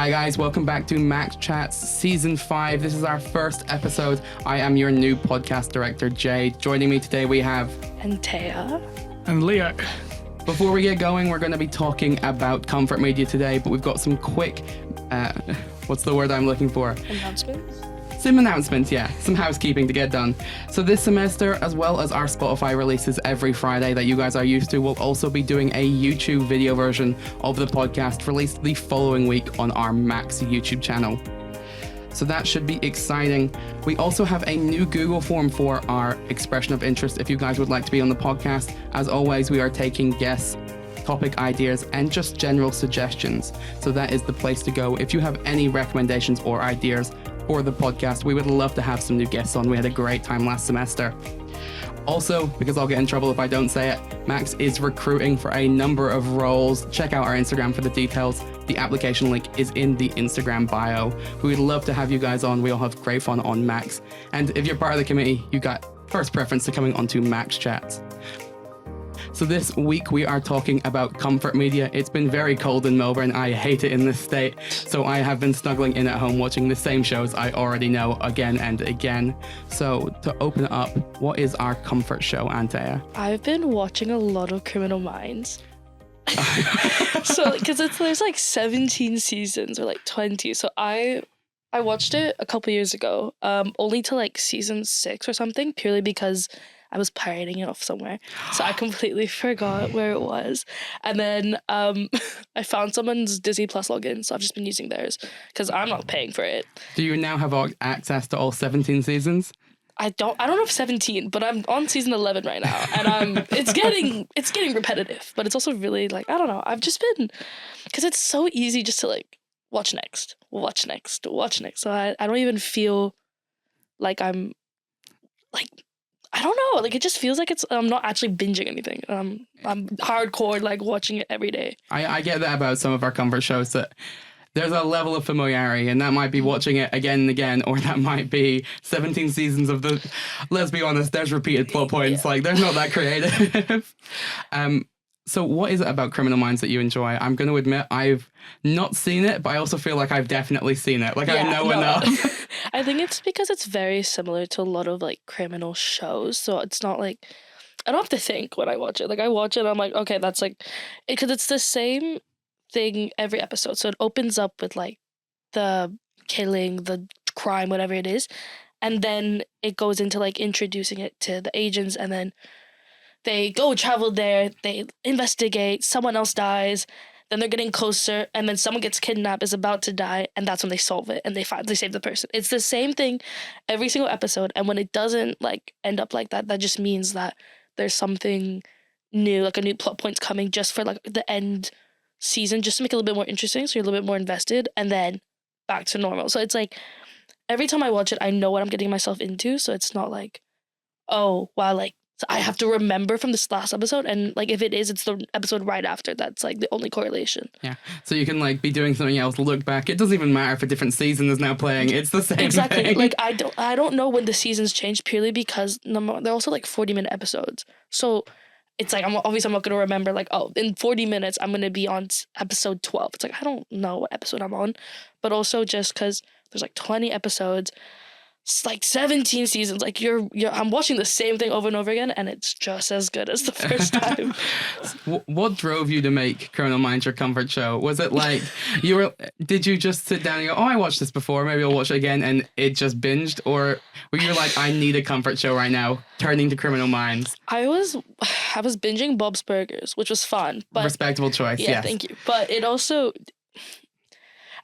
Hi guys, welcome back to MACS Chats Season 5. This is our first episode. I am your new podcast director, Jade. Joining me today we have... Anthea. And Leo. Before we get going, we're going to be talking about comfort media today, but we've got some quick... what's the word I'm looking for? Announcements? Some announcements, yeah. Some housekeeping to get done. So this semester, as well as our Spotify releases every Friday that you guys are used to, we'll also be doing a YouTube video version of the podcast released the following week on our MACS YouTube channel. So that should be exciting. We also have a new Google form for our expression of interest if you guys would like to be on the podcast. As always, we are taking guests, topic ideas, and just general suggestions. So that is the place to go. If you have any recommendations or ideas for the podcast, we would love to have some new guests on. We had a great time last semester. Also, because I'll get in trouble if I don't say it, MACS is recruiting for a number of roles. Check out our Instagram for the details. The application link is in the Instagram bio. We would love to have you guys on. We all have great fun on MACS. And if you're part of the committee, you got first preference to coming onto MACS Chats. So this week we are talking about comfort media. It's been very cold in Melbourne. I hate it in this state. So I have been snuggling in at home watching the same shows I already know again and again. So to open it up, what is our comfort show, Anthea? I've been watching a lot of Criminal Minds. So, because there's like 17 seasons or like 20. So I watched it a couple years ago, only to like season 6 or something, purely because I was pirating it off somewhere. So I completely forgot where it was. And then I found someone's Disney Plus login, so I've just been using theirs because I'm not paying for it. Do you now have access to all 17 seasons? I don't know if 17, but I'm on season 11 right now, and it's getting repetitive, but it's also really like, I don't know. I've just been, because it's so easy just to like watch next. So I don't even feel like I'm like, I don't know. Like, it just feels like I'm not actually binging anything. I'm hardcore, like, watching it every day. I get that about some of our comfort shows, that there's a level of familiarity, and that might be watching it again and again, or that might be 17 seasons of the... Let's be honest, there's repeated plot points. Yeah. Like, they're not that creative. So what is it about Criminal Minds that you enjoy? I'm going to admit I've not seen it, but I also feel like I've definitely seen it. Like, I know enough. I think it's because it's very similar to a lot of, like, criminal shows. So it's not like... I don't have to think when I watch it. Like, I watch it and I'm like, okay, that's like... Because it's the same thing every episode. So it opens up with, like, the killing, the crime, whatever it is. And then it goes into, like, introducing it to the agents, and then they go travel there, they investigate, someone else dies, then they're getting closer, and then someone gets kidnapped, is about to die, and that's when they solve it, and they save the person. It's the same thing every single episode, and when it doesn't like end up like that, that just means that there's something new, like a new plot point's coming just for like the end season, just to make it a little bit more interesting, so you're a little bit more invested, and then back to normal. So it's like, every time I watch it, I know what I'm getting myself into, so it's not like, oh, wow, like, so I have to remember from this last episode, and like if it is, it's the episode right after. That's like the only correlation. Yeah. So you can like be doing something else, look back. It doesn't even matter if a different season is now playing. It's the same exactly. thing. Like I don't know when the seasons change, purely because they're also like 40-minute episodes. So it's like, I'm not gonna remember like, oh, in 40 minutes I'm gonna be on episode 12. It's like, I don't know what episode I'm on, but also just because there's like 20 episodes. It's like 17 seasons. Like I'm watching the same thing over and over again, and it's just as good as the first time. What drove you to make Criminal Minds your comfort show? Was it like did you just sit down and go, oh, I watched this before, maybe I'll watch it again, and it just binged? Or were you like, I need a comfort show right now, turning to Criminal Minds? I was binging Bob's Burgers, which was fun. But respectable choice, yeah, yes. Thank you. But it also...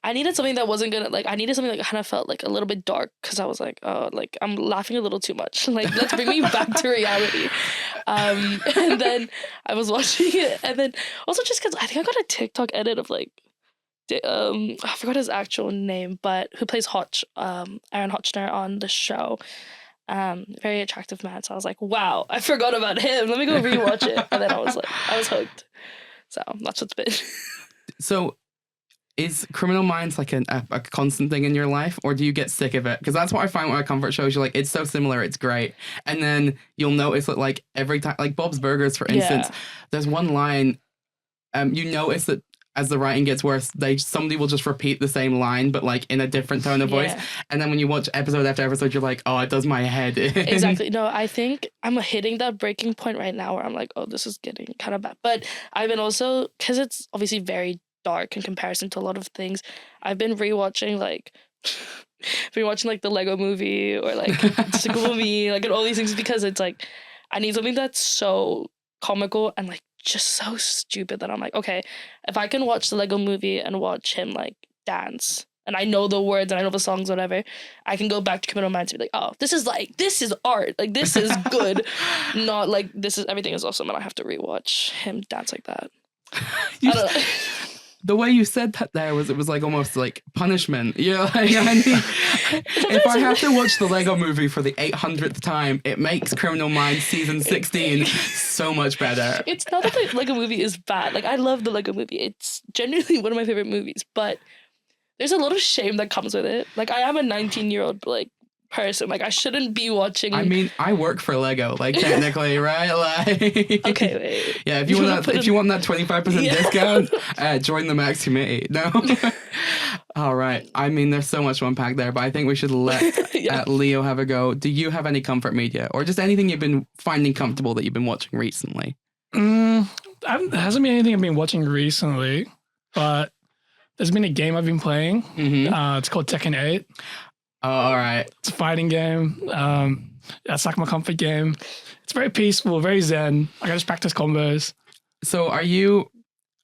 I needed something that wasn't gonna, like, I needed something that kind of felt like a little bit dark, because I was like, oh, like, I'm laughing a little too much. Like, let's bring me back to reality. And then I was watching it, and then also just because I think I got a TikTok edit of like, I forgot his actual name, but who plays Aaron Hotchner on the show. Very attractive man. So I was like, wow, I forgot about him. Let me go rewatch it. And then I was hooked. So that's what's been. So is Criminal Minds like a constant thing in your life, or do you get sick of it? Because that's what I find with my comfort shows. You're like, it's so similar, it's great. And then you'll notice that like every time, like Bob's Burgers, for instance, there's one line, you notice that as the writing gets worse, somebody will just repeat the same line, but like in a different tone of voice. And then when you watch episode after episode, you're like, oh, it does my head in. Exactly. No, I think I'm hitting that breaking point right now where I'm like, oh, this is getting kind of bad. But I've been also, because it's obviously very dark in comparison to a lot of things, I've been rewatching like the Lego movie or like Despicable Me, like and all these things, because it's like I need something that's so comical and like just so stupid that I'm like, okay, if I can watch the Lego movie and watch him like dance and I know the words and I know the songs, whatever, I can go back to Criminal Minds and be like, oh, this is art, like this is good. Not like everything is awesome and I have to rewatch him dance like that. I don't know. The way you said that there it was like almost like punishment. You're like, I mean, if I have to watch the Lego movie for the 800th time, it makes Criminal Minds season 16 so much better. It's not that the Lego movie is bad. Like, I love the Lego movie. It's genuinely one of my favorite movies, but there's a lot of shame that comes with it. Like, I am a 19-year-old, like, person. Like, I shouldn't be watching. I mean, I work for Lego, like technically, right? Like, okay, wait. Yeah, if you want that 25% discount, join the MACS committee. No. All right. I mean, there's so much to unpack there, but I think we should let Leo have a go. Do you have any comfort media or just anything you've been finding comfortable that you've been watching recently? There hasn't been anything I've been watching recently, but there's been a game I've been playing. It's called Tekken 8. Oh, all right. It's a fighting game. That's like my comfort game. It's very peaceful, very zen. I can just practice combos. So are you...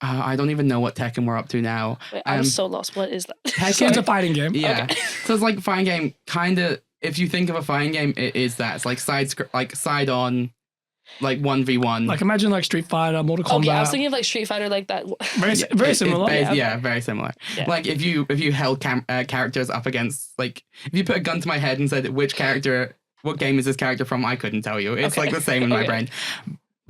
I don't even know what Tekken we're up to now. Wait, I'm so lost. What is that? Tekken's a fighting game. Yeah. Okay. So it's like a fighting game, kind of... If you think of a fighting game, it is that. It's like side on, like 1v1. Like imagine like Street Fighter, Mortal Kombat. Okay, I was thinking of like Street Fighter, like that. Very similar. Very similar. Yeah. Like if you held characters up against, like if you put a gun to my head and said what game is this character from, I couldn't tell you. It's like the same in my brain.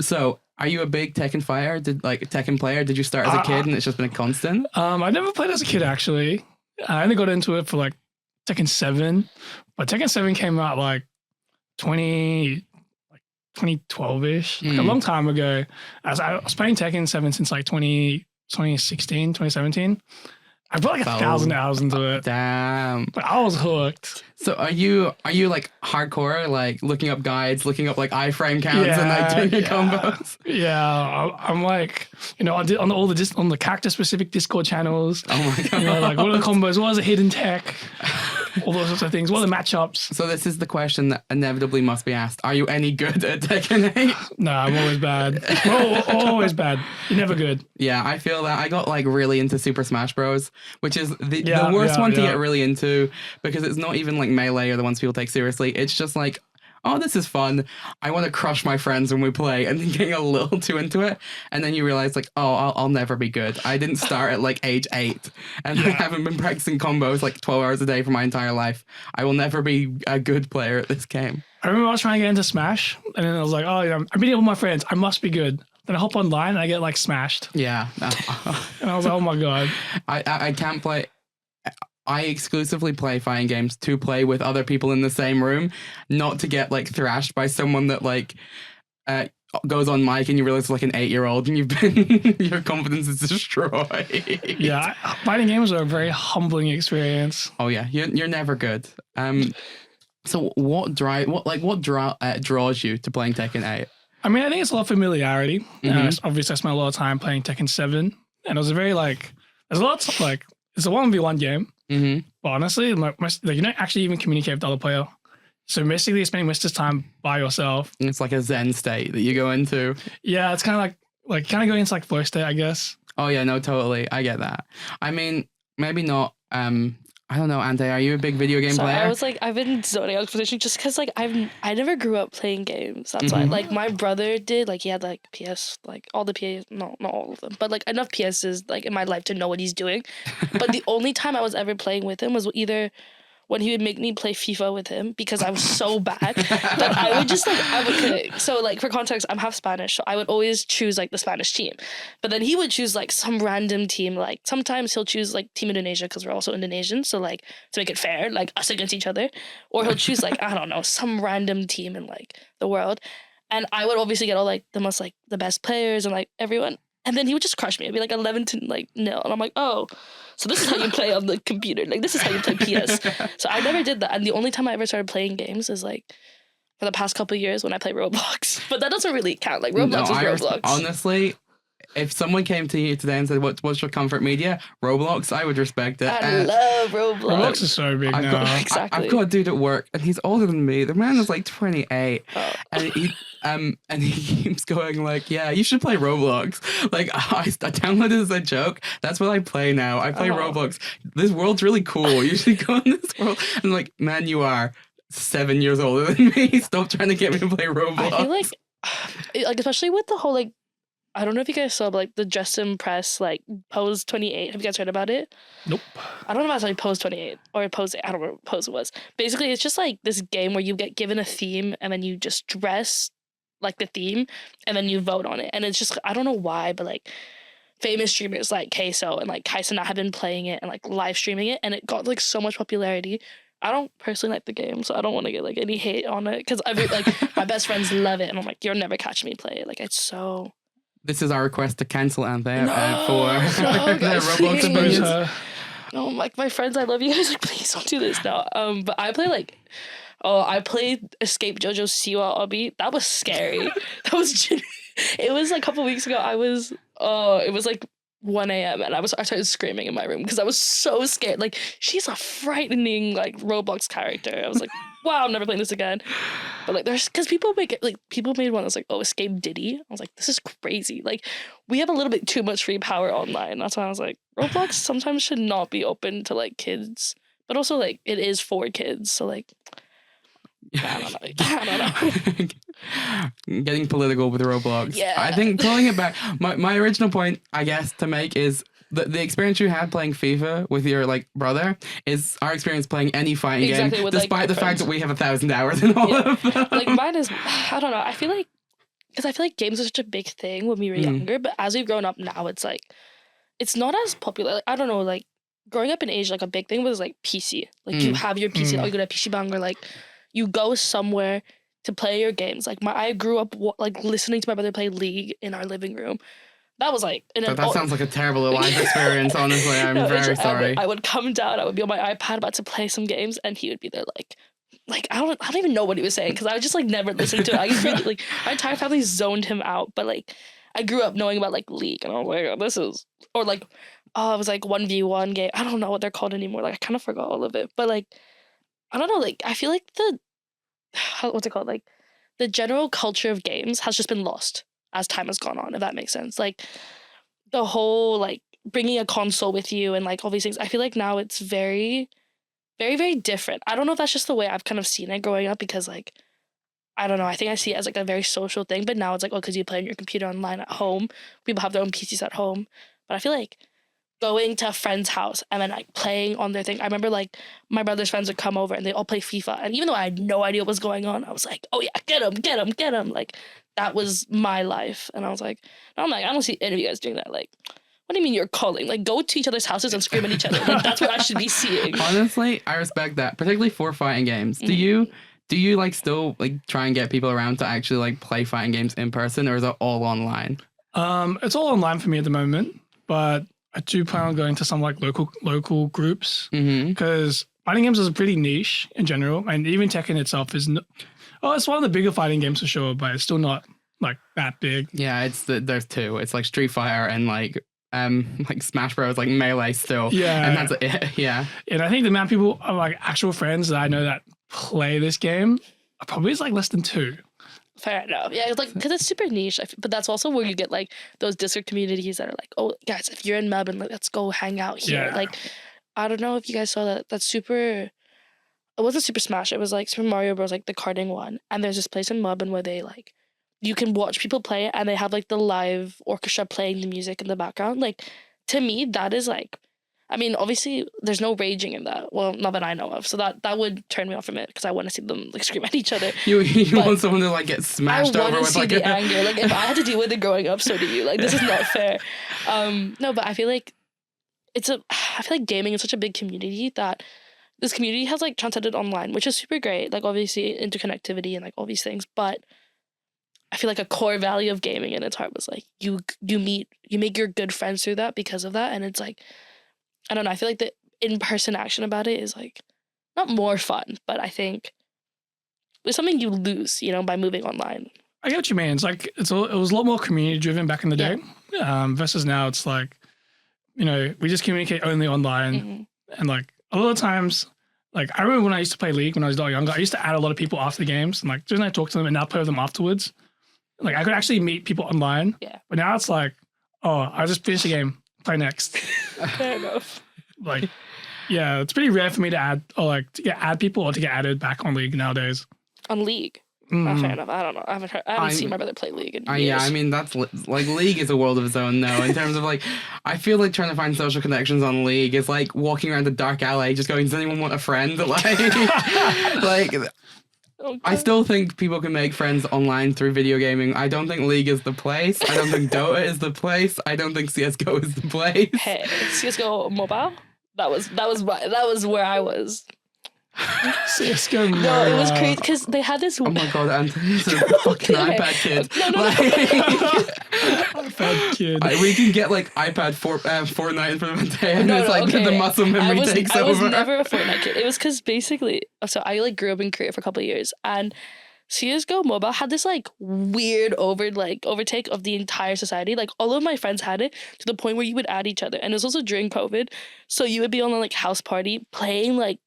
So are you a big Tekken player? Did you start as a kid and it's just been a constant? I never played as a kid actually. I only got into it for like Tekken 7, but Tekken 7 came out like 2012-ish, like a long time ago. As I was playing Tekken 7 since like 2016, 2017. I put like 1,000 hours into it. Damn. But I was hooked. So are you like hardcore, like looking up guides, looking up like iframe counts and like doing your combos? Yeah, I'm like, I did on the character specific Discord channels. Oh my god! Like what are the combos? What is the hidden tech? All those sorts of things. What are the matchups? So this is the question that inevitably must be asked: are you any good at Tekken 8? No, I'm always bad. Always bad. You're never good. Yeah, I feel that. I got like really into Super Smash Bros, which is the worst one to get really into because it's not even like Melee or the ones people take seriously. It's just like, oh, this is fun. I want to crush my friends when we play, and then getting a little too into it. And then you realize like, oh, I'll never be good. I didn't start at like age 8 and I haven't been practicing combos like 12 hours a day for my entire life. I will never be a good player at this game. I remember I was trying to get into Smash and then I was like, oh yeah, I'm meeting up with my friends. I must be good. Then I hop online and I get like smashed. Yeah. And I was like, oh my God. I can't play. I exclusively play fighting games to play with other people in the same room, not to get like thrashed by someone that like goes on mic and you realize it's like an 8-year-old and your confidence is destroyed. Yeah, fighting games are a very humbling experience. Oh yeah, you're never good. So what draws you to playing Tekken 8? I mean, I think it's a lot of familiarity. Obviously, I spent a lot of time playing Tekken 7, and it was a very there's lots of it's a 1v1 game. But honestly, you don't actually even communicate with the other player. So basically, you're spending most of the time by yourself. It's like a zen state that you go into. Yeah, it's kind of like going into like flow state, I guess. Oh yeah, no, totally. I get that. I mean, maybe not. I don't know, Anthea, are you a big video game player? I was like, I've been zoning out position just because like I never grew up playing games. That's why. Like my brother did. Like he had like PS, like all the PS, not all of them, but like enough PSs like in my life to know what he's doing. But the only time I was ever playing with him was either when he would make me play FIFA with him because I was so bad that I would just like advocate. So like for context, I'm half Spanish, so I would always choose like the Spanish team. But then he would choose like some random team. Like sometimes he'll choose like Team Indonesia because we're also Indonesian, so like to make it fair, like us against each other. Or he'll choose like I don't know, some random team in like the world. And I would obviously get all like the most like the best players and like everyone. And then he would just crush me. It'd be like 11 to like nil. And I'm like, oh, so this is how you play on the computer. Like, this is how you play PS. So I never did that. And the only time I ever started playing games is like for the past couple of years when I play Roblox. But that doesn't really count. Like, Roblox is Roblox. Honestly, if someone came to you today and said, what's your comfort media? Roblox, I would respect it. I love Roblox. Roblox is so big now. I've got a dude at work, and he's older than me. The man is like 28, and he keeps going like, "Yeah, you should play Roblox." Like, I downloaded it as a joke. That's what I play now. I play Roblox. This world's really cool. You should go in this world. And like, man, you are 7 years older than me. Stop trying to get me to play Roblox. I feel like especially with the whole like, I don't know if you guys saw, but like the Justin Press like Pose 28. Have you guys heard about it? Nope. I don't know if it's like Pose 28 or Pose 8. I don't know what Pose was. Basically, it's just like this game where you get given a theme and then you just dress like the theme and then you vote on it. And it's just, I don't know why, but like famous streamers like Queso and like Kaisana have been playing it and like live streaming it, and it got like so much popularity. I don't personally like the game, so I don't want to get like any hate on it because like my best friends love it, and I'm like, you'll never catch me play it. Like, it's so. This is our request to cancel Anthea for the Roblox opinions. No, like my friends, I love you guys. Like, please don't do this now. But I play like, I played Escape JoJo's Siwa Obby. That was scary. It was like a couple weeks ago. It was like 1 a.m. and I started screaming in my room because I was so scared. Like, she's a frightening like Roblox character. I was like, wow, I'm never playing this again. But like, there's because people made one that's like, oh, Escape Diddy. I was like, this is crazy. Like, we have a little bit too much free power online. That's why I was like, Roblox sometimes should not be open to like kids, but also like it is for kids. So like, I don't know. Getting political with Roblox. Yeah. I think pulling it back, my original point, I guess, to make is the experience you had playing FIFA with your like brother is our experience playing any fighting game, despite like, the fact that we have 1,000 hours in all of them. Like, mine is, I don't know. I feel like games are such a big thing when we were younger, but as we've grown up now, it's like, it's not as popular. Like, I don't know, like growing up in Asia, like a big thing was like PC. Like you have your PC, or you go to a PC bang, or like you go somewhere to play your games. Like I grew up like listening to my brother play League in our living room. That was like that sounds like a terrible life experience. Honestly, I'm very sorry. I would come down. I would be on my iPad about to play some games, and he would be there like I don't even know what he was saying because I was just like never listening to it. I really, like my entire family zoned him out. But like I grew up knowing about like League, and I was like, oh, this is, or like it was like 1v1 game. I don't know what they're called anymore. Like I kind of forgot all of it. But like I don't know. Like I feel like what's it called? Like the general culture of games has just been lost as time has gone on, if that makes sense. Like the whole like bringing a console with you and like all these things. I feel like now it's very, very, very different. I don't know if that's just the way I've kind of seen it growing up because like, I don't know. I think I see it as like a very social thing, but now it's like, because you play on your computer online at home. People have their own PCs at home. But I feel like going to a friend's house and then like playing on their thing. I remember like my brother's friends would come over and they all play FIFA. And even though I had no idea what was going on, I was like, oh yeah, get him. Like that was my life. And I was like, I don't see any of you guys doing that. Like, what do you mean you're calling? Like, go to each other's houses and scream at each other. Like, that's what I should be seeing. Honestly, I respect that, particularly for fighting games. Do you like still like try and get people around to actually like play fighting games in person, or is it all online? It's all online for me at the moment, but I do plan on going to some like local groups because fighting games is pretty niche in general, and even Tekken itself is it's one of the bigger fighting games for sure, but it's still not like that big. Yeah, there's two. It's like Street Fighter and like Smash Bros, like Melee still. Yeah, and that's it. Yeah, and I think the amount of people are like actual friends that I know that play this game are probably like less than 2. Fair enough. Yeah, it's like because it's super niche, but that's also where you get like those Discord communities that are like, oh guys, if you're in Melbourne, like, let's go hang out here. Yeah. Like, I don't know if you guys saw that. That's super. It wasn't Super Smash. It was like Super Mario Bros. Like the karting one. And there's this place in Melbourne where they like, you can watch people play it, and they have like the live orchestra playing the music in the background. Like, to me, that is like, I mean, obviously, there's no raging in that. Well, not that I know of. So that would turn me off from it because I want to see them like scream at each other. You want someone to like get smashed over with I want to see like the anger. Like if I had to deal with it growing up, so do you. Like this is not fair. No, but I feel like I feel like gaming is such a big community that this community has like transcended online, which is super great. Like obviously interconnectivity and like all these things, but I feel like a core value of gaming in its heart was like you make your good friends through that because of that, and it's like I don't know. I feel like the in-person action about it is like not more fun, but I think it's something you lose, by moving online. I get what you mean. It's like it was a lot more community driven back in the day, versus now it's like, we just communicate only online, and like a lot of times, like I remember when I used to play League when I was a lot younger, I used to add a lot of people after the games and like just I talk to them and now play with them afterwards. Like I could actually meet people online, but now it's like, oh, I just finished the game, play next. Fair enough. Like, yeah, it's pretty rare for me to add to get add people or to get added back on League nowadays. On League. Fair enough. I don't know. I haven't seen my brother play League in years. Yeah, I mean, that's like League is a world of its own now in terms of like, I feel like trying to find social connections on League is like walking around a dark alley just going, does anyone want a friend? Like, I still think people can make friends online through video gaming. I don't think League is the place. I don't think Dota is the place. I don't think CSGO is the place. Hey, CSGO mobile? That was where I was. CSGO mobile. No, it was crazy because they had this. Oh my god, Anthea's a fucking iPad kid. No. iPad kid. We can get like iPad Fortnite in front of Anthea, and it's like the muscle memory takes over. I was never a Fortnite kid. It was because basically, so I like grew up in Korea for a couple of years, and CSGO Mobile had this like weird overtake of the entire society. Like all of my friends had it to the point where you would add each other, and it was also during COVID, so you would be on a like house party playing like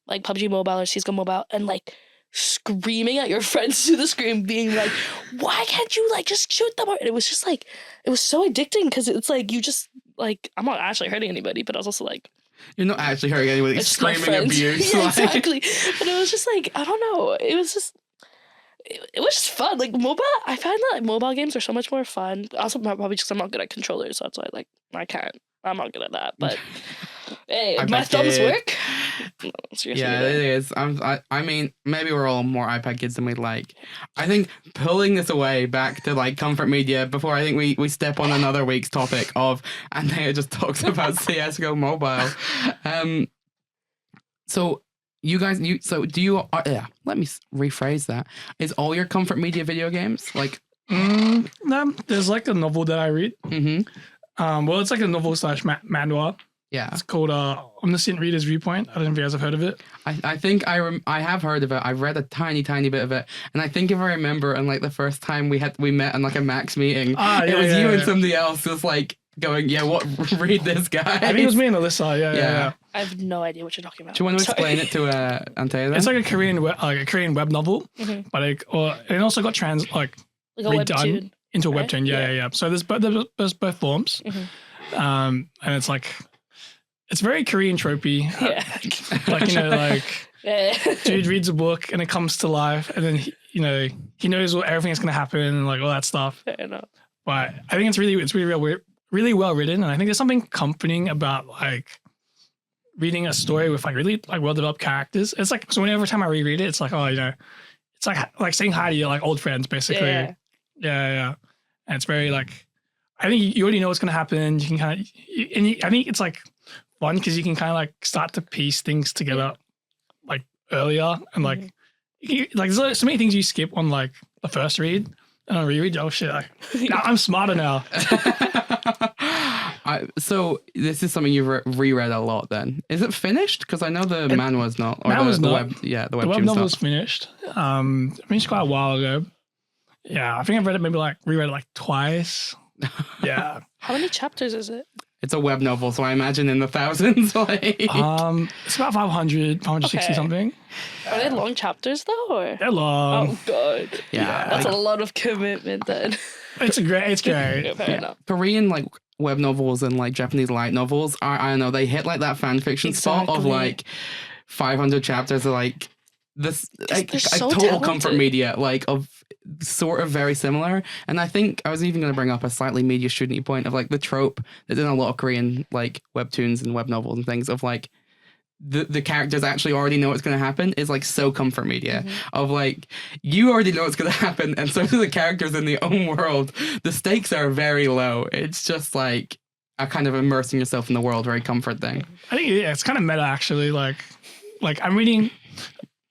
PUBG Mobile or CSGO Mobile and like screaming at your friends through the screen, being like, "Why can't you like just shoot them?" And it was just like it was so addicting because it's like you just like I'm not actually hurting anybody, but I was also like. You're not actually hurting anybody. Screaming abuse. Yeah, exactly. But it was just like I don't know. It was just fun. Like mobile, I find that mobile games are so much more fun. Also, probably because I'm not good at controllers, so that's why like I'm not good at that. But hey, my thumbs work. No, seriously, yeah, it is. I mean, maybe we're all more iPad kids than we'd like. I think pulling this away back to like comfort media before I think we step on another week's topic of Anthea just talks about CSGO Mobile. So you guys, do you? Let me rephrase that. Is all your comfort media video games like? No, there's like a novel that I read. Well, it's like a novel / manual. Yeah, it's called Omniscient Reader's Viewpoint. I don't know if you guys have heard of it. I think I have heard of it. I've read a tiny bit of it, and I think if I remember, and like the first time we met in like a MACS meeting, it was you and somebody else just like going, read this guy. I think it was me and Alyssa. Yeah. I have no idea what you're talking about. Do you want to explain it to Anthea? It's like a Korean web novel, but it also got redone webtoon, into a webtoon. Yeah. So there's both forms, and it's like. It's very Korean tropey. Dude reads a book and it comes to life, and then he knows everything that's going to happen and like all that stuff. Fair enough. But I think it's really well written, and I think there's something comforting about like reading a story with like really like well developed characters. It's like so whenever time I reread it, it's like it's like saying hi to your like old friends basically. Yeah. And it's very like I think you already know what's going to happen. You can kind of I think it's like. Fun because you can kind of like start to piece things together like earlier and like there's so many things you skip on like the first read and on reread. Oh shit! I'm smarter now. So this is something you've reread a lot. Then is it finished? Because I know the manual's not. Or the not. Web. Yeah, the web novel's finished. Finished quite a while ago. Yeah, I think I've read it reread it like twice. Yeah. How many chapters is it? It's a web novel, so I imagine in the thousands. It's about 560 something. Are they long chapters though? Or? They're long. Oh god. Yeah. That's a lot of commitment then. It's great. Fair enough. Korean like web novels and like Japanese light novels are, I don't know, they hit like that fan fiction spot of like 500 chapters of like this like so total talented. comfort media like of sort of very similar. And I think I was even going to bring up a slightly media student-y point of like the trope that's in a lot of Korean like webtoons and web novels and things of like the characters actually already know what's going to happen is like so comfort media of like you already know what's going to happen, and so do the characters in their own world. The stakes are very low. It's just like a kind of immersing yourself in the world, very comfort thing. I think it's kind of meta actually. Like I'm reading.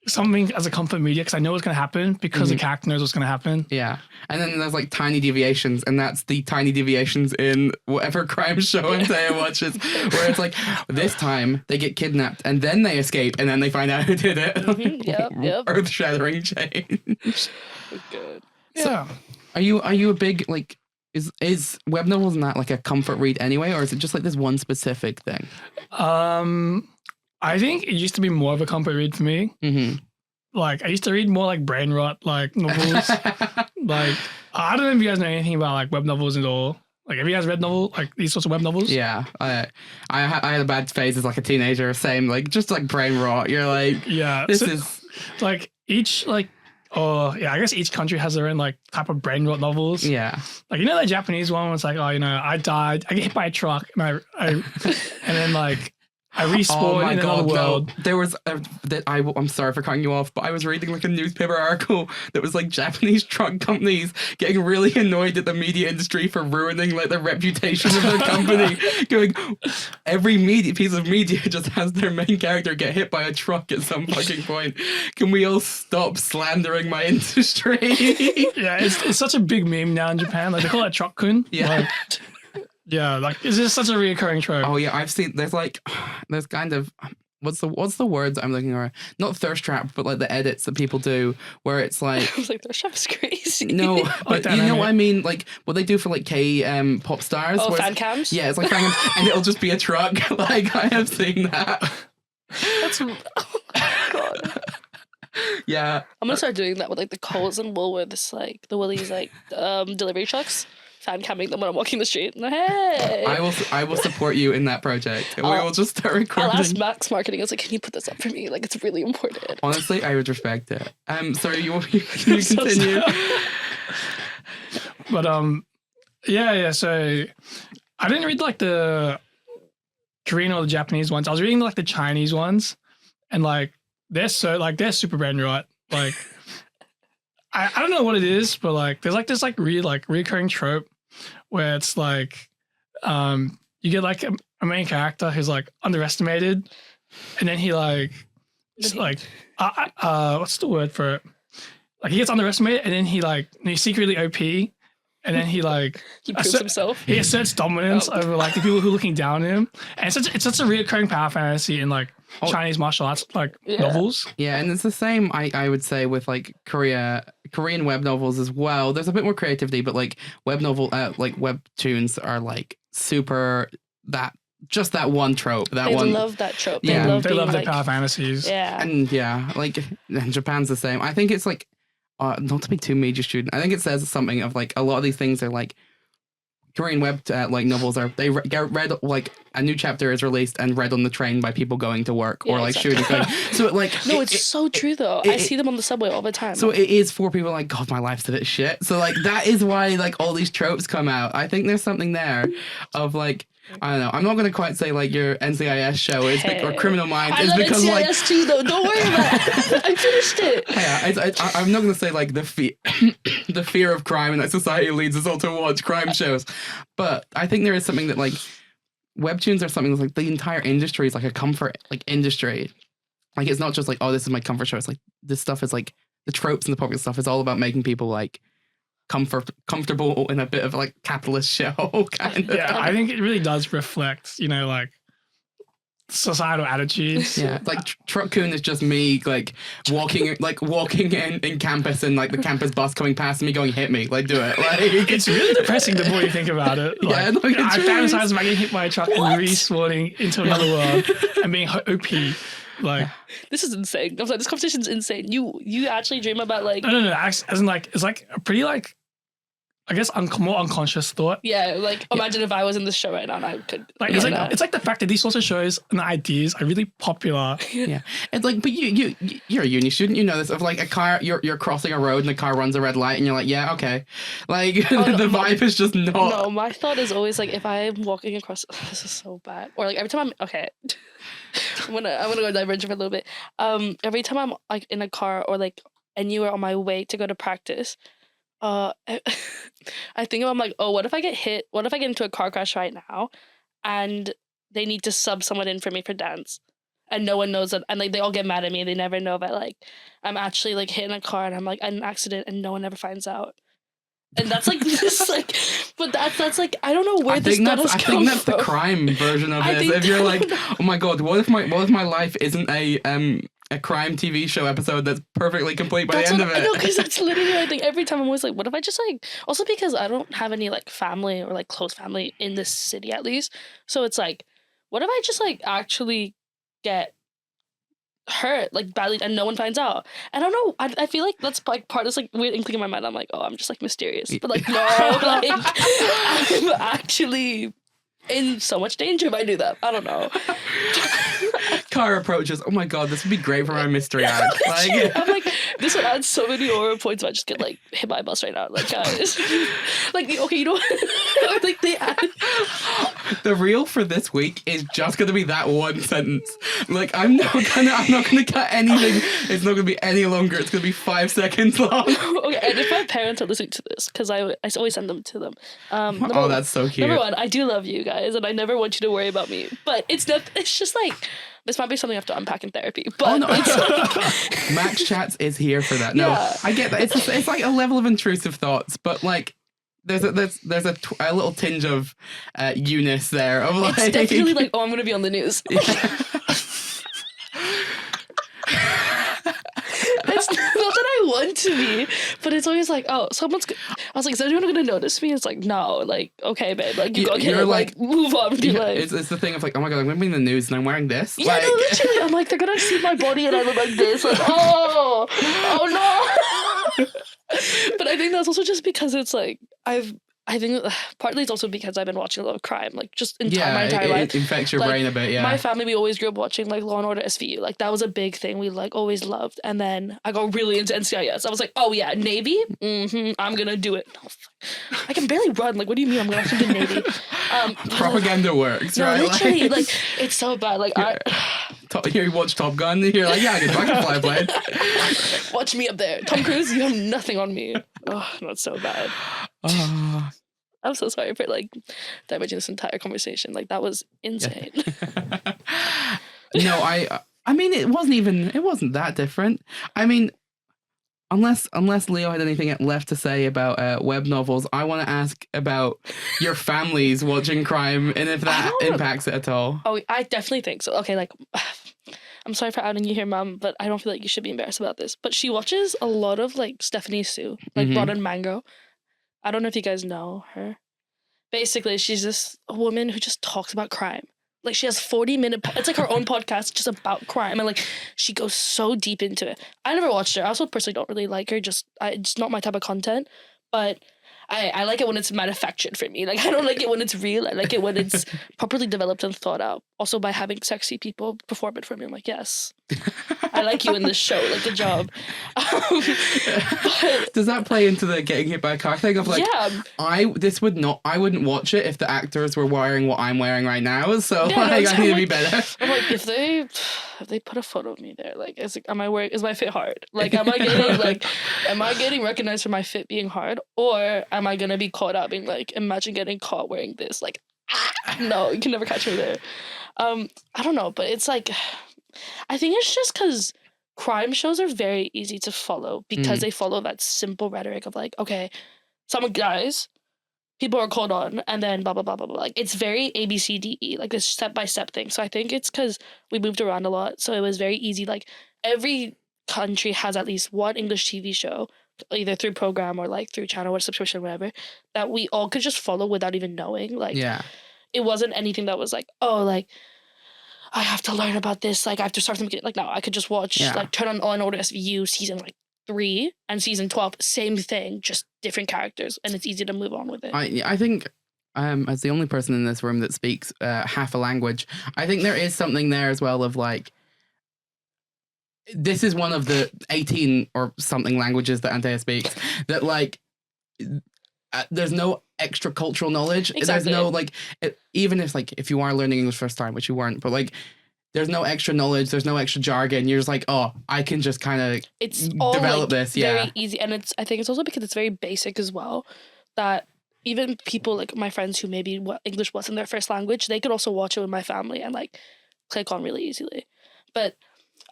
something as a comfort media because I know what's going to happen because the character knows what's going to happen. Yeah. And then there's like tiny deviations, and that's the tiny deviations in whatever crime show Anthea watches, where it's like this time they get kidnapped and then they escape and then they find out who did it. Yep. Earth-shattering change. Good. Yeah. Are you a big like is web novels not like a comfort read anyway, or is it just like this one specific thing? I think it used to be more of a comfort read for me. Mm-hmm. Like I used to read more like brain rot like novels. Like I don't know if you guys know anything about like web novels at all. Like have you guys read these sorts of web novels? Yeah, I had a bad phase as like a teenager. Same, like just like brain rot. You're like, Yeah. this is like each like I guess each country has their own like type of brain rot novels. yeah. Like the Japanese one was like, I died, I get hit by a truck and and then like I respawn in another world. No. There was I'm sorry for cutting you off, but I was reading like a newspaper article that was like Japanese truck companies getting really annoyed at the media industry for ruining like the reputation of their company. Going, every piece of media just has their main character get hit by a truck at some fucking point. Can we all stop slandering my industry? Yeah, it's such a big meme now in Japan. Like they call it truck-kun. Yeah. Yeah, like it's just such a reoccurring trope. Oh yeah, I've seen there's kind of what's the word that I'm looking for? Not thirst trap, but like the edits that people do where it's like I was like, thirst trap's crazy. no, but you know what I mean, like what they do for like pop stars. Oh, where fan cams? Yeah, it's like fan cams, and it'll just be a truck. Like I have seen that. That's oh god. Yeah, I'm gonna start doing that with like the Coles and Woolworths, like the Woolies like delivery trucks. Fan camming them when I'm walking the street. Hey, I will support you in that project. We will just start recording. I'll ask MACS marketing. I was like, can you put this up for me? Like, it's really important. Honestly, I would respect it. Sorry, you continue. So But yeah. So I didn't read like the Korean or the Japanese ones. I was reading like the Chinese ones, and like they're super brain rot. Like I don't know what it is, but like there's like this like recurring trope where it's like you get like a main character who's like underestimated, and then he like what's the word for it? Like he gets underestimated, and then he's secretly OP, and then he like he proves himself. He asserts dominance over like the people who are looking down on him, and it's such a reoccurring power fantasy in like Chinese martial arts novels. Yeah, and it's the same I would say with like Korean web novels as well. There's a bit more creativity, but like webtoons are like super that one trope. They love that trope. Yeah, they love their power fantasies. Yeah, and like and Japan's the same. I think it's like not to be too major student. I think it says something of like a lot of these things are like Korean web novels are get read like a new chapter is released and read on the train by people going to work or like exactly. shooting. So like it's so true though. I see them on the subway all the time. So it is for people like, God, my life's a bit shit. So like that is why like all these tropes come out. I think there's something there of like I don't know. I'm not going to quite say like your NCIS show is or Criminal Minds is because NCIS like too though. Don't worry about it. I finished it. Yeah, I'm not going to say like the fear of crime and that society leads us all to watch crime shows, but I think there is something that like webtoons are something that's like the entire industry is like a comfort like industry. Like it's not just like, oh, this is my comfort show. It's like this stuff is like the tropes and the popular stuff is all about making people like comfortable in a bit of like capitalist shell kind of. Yeah, I think it really does reflect, like societal attitudes. Yeah, like Truck-kun is just me like walking in campus and like the campus bus coming past me going, hit me, like do it. Like it's really depressing the more you think about it. Like, yeah, like, I fantasize about getting hit by a truck and respawning into another world and being OP. Like this is insane. I was like, this competition's insane. You actually dream about like no. As in like it's like a pretty like I guess more unconscious thought. Yeah, like imagine if I was in this show right now and I could like it's like the fact that these sorts of shows and ideas are really popular. Yeah, it's like but you're a uni student, you know this of like a car you're crossing a road and the car runs a red light and you're like yeah okay, like the vibe is just not. No, my thought is always like if I'm walking across this is so bad or like every time I'm okay. I'm gonna go diverge for a little bit. Every time I'm like in a car or like anywhere on my way to go to practice, I think I'm like, oh, what if I get hit? What if I get into a car crash right now, and they need to sub someone in for me for dance, and no one knows that, and like they all get mad at me. They never know that like I'm actually like hitting a car and I'm like an accident, and no one ever finds out. And that's like this like, but that's like I don't know where this I come think that's from. the crime version of this. If you're like, oh my god, what if my life isn't a crime TV show episode that's perfectly complete by the end of it? I know, because that's literally what I think every time. I'm always like, what if I just like, also because I don't have any like family or like close family in this city at least, so it's like, what if I just like actually get hurt like badly and no one finds out? And I don't know, I feel like that's like part of this like weird inkling in my mind. I'm like, oh, I'm just like mysterious, but like no, like I'm actually in so much danger if I do that. I don't know. Car approaches. Oh my god, this would be great for my mystery act. Like, I'm like, this would add so many aura points if I just get like hit by a bus right now. Like, guys, like, okay, you know what? Like they add. The reel for this week is just gonna be that one sentence. Like, I'm not gonna cut anything. It's not gonna be any longer. It's gonna be 5 seconds long. Okay, and if my parents are listening to this, because I always send them to them. Oh, that's so cute. Number one, I do love you guys, and I never want you to worry about me. But it's not. It's just like this might be something I have to unpack in therapy. But oh, no. it's like, Max Chats is here for that. No, yeah. I get that. It's like a level of intrusive thoughts, but like there's a little tinge of Eunice there. Of like, it's definitely like, oh, I'm gonna be on the news. Yeah. It's not that I want to be, but it's always like, oh, I was like, is anyone gonna notice me? It's like, no, like, okay, babe, like, you You're like move on with your Yeah, life. it's the thing of like, oh my god, I'm gonna be in the news and I'm wearing this. Yeah, like, no, literally, I'm like, they're gonna see my body and I look like this, like, oh no. But I think that's also just because it's like I think partly it's also because I've been watching a lot of crime, like just my entire life. It infects your like, brain a bit, yeah. My family, we always grew up watching like Law and Order SVU. Like that was a big thing we like always loved. And then I got really into NCIS. I was like, oh yeah, Navy? I'm gonna do it. I can barely run. Like, what do you mean I'm gonna have to do Navy? Propaganda works, no, right? literally, like it's so bad. Like you watch Top Gun, you're like, yeah, I can fly a plane. Watch me up there. Tom Cruise, you have nothing on me. Oh, that's so bad. Oh. I'm so sorry for like damaging this entire conversation. Like that was insane. No, I mean it wasn't that different. I mean, unless Leo had anything left to say about web novels, I want to ask about your families watching crime and if that impacts it at all. Oh, I definitely think so. Okay, like I'm sorry for outing you here, Mom, but I don't feel like you should be embarrassed about this. But she watches a lot of like Stephanie Sue, like Broad and Mango. I don't know if you guys know her. Basically, she's this woman who just talks about crime. Like she has 40-minute, it's like her own podcast just about crime. And like she goes so deep into it. I never watched her. I also personally don't really like her. It's not my type of content. But I like it when it's manufactured for me. Like I don't like it when it's real. I like it when it's properly developed and thought out. Also by having sexy people perform it for me. I'm like, yes, I like you in this show. Like, good job. Does that play into the getting hit by a car thing of like, yeah. I wouldn't watch it if the actors were wearing what I'm wearing right now. So Yeah, like, no, I need to be like, better. I'm like, if they put a photo of me there, like, is my fit hard? Like, am I getting recognized for my fit being hard, or am I gonna be caught out being like, imagine getting caught wearing this? Like, no, you can never catch me there. I don't know, but it's like, I think it's just because crime shows are very easy to follow because they follow that simple rhetoric of like, okay, someone dies, people are called on, and then blah, blah, blah, blah, blah. Like, it's very ABCDE, like this step-by-step thing. So I think it's because we moved around a lot, so it was very easy. Like, every country has at least one English TV show, either through program or like through channel or subscription, whatever, that we all could just follow without even knowing. Like, Yeah. it wasn't anything that was like, oh, like, I have to learn about this. Like, I have to start from the beginning. Like, no, I could just watch, like, turn on Law and Order SVU season, like, 3 and season 12. Same thing, just different characters. And it's easy to move on with it. I think, as the only person in this room that speaks half a language, I think there is something there as well of, like, this is one of the 18 or something languages that Anthea speaks that, like, there's no extra cultural knowledge. Exactly. There's no, like, even if you are learning English first time, which you weren't, but like, there's no extra knowledge, there's no extra jargon. You're just like, oh, I can just kind of develop this. Very easy. And I think it's also because it's very basic as well, that even people like my friends who maybe English wasn't their first language, they could also watch it with my family and like click on really easily. but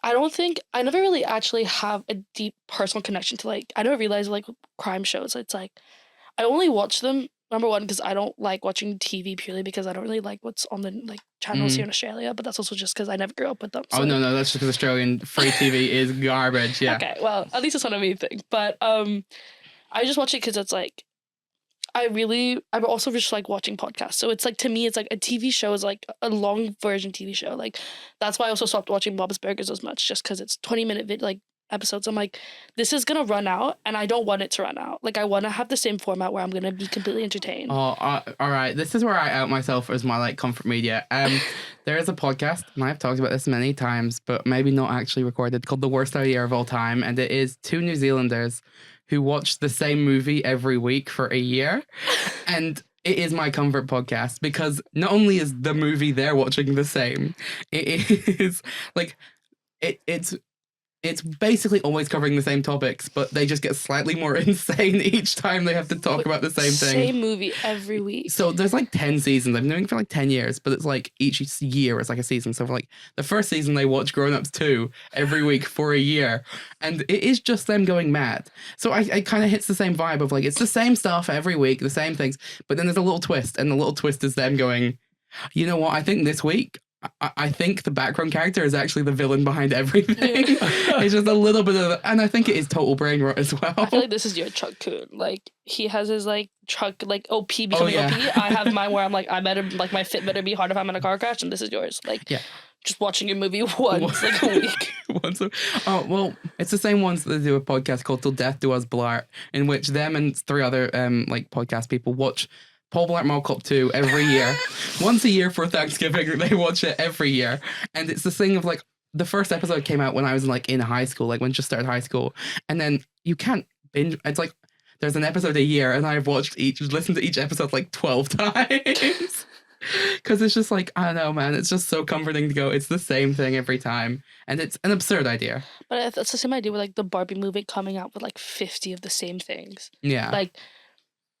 I never really actually have a deep personal connection to like, I never realized like crime shows. It's like, I only watch them, number one, because I don't like watching TV purely because I don't really like what's on the like channels here in Australia, but that's also just because I never grew up with them. So. Oh, no, that's just because Australian free TV is garbage, yeah. Okay, well, at least it's not a me thing. But I just watch it because it's like, I'm also just like watching podcasts. So it's like, to me, it's like a TV show is like a long version TV show. Like, that's why I also stopped watching Bob's Burgers as much, just because it's 20-minute like episodes. I'm like, this is gonna run out, and I don't want it to run out. Like, I want to have the same format where I'm gonna be completely entertained. Oh, all right. This is where I out myself as my like comfort media. There is a podcast, and I've talked about this many times, but maybe not actually recorded, called The Worst Idea of All Time, and it is two New Zealanders who watch the same movie every week for a year, and it is my comfort podcast because not only is the movie they're watching the same, it is like it's basically always covering the same topics, but they just get slightly more insane each time they have to talk about the same thing. Same movie every week. So there's like 10 seasons. I've been doing it for like 10 years, but it's like each year is like a season. So for like the first season, they watch Grown Ups 2 every week for a year. And it is just them going mad. So it kind of hits the same vibe of like, it's the same stuff every week, the same things. But then there's a little twist, and the little twist is them going, you know what, I think this week, I think the background character is actually the villain behind everything. It's just a little bit of, and I think it is total brain rot as well. I feel like this is your Chuck Coon. Like, he has his like Chuck like OP becoming OP. I have mine where I'm like, I better like my fit better be hard if I'm in a car crash, and this is yours. Like, just watching your movie once like a week. Well, it's the same ones that do a podcast called Till Death Do Us Blart, in which them and three other like podcast people watch Paul Blart Mall Cop 2 every year. Once a year for Thanksgiving, they watch it every year. And it's this thing of like, the first episode came out when I was like in high school, like when I just started high school. And then you can't binge. It's like, there's an episode a year, and I've listened to each episode like 12 times. Because it's just like, I don't know, man. It's just so comforting to go, it's the same thing every time. And it's an absurd idea. But it's the same idea with like the Barbie movie coming out with like 50 of the same things. Yeah. Like,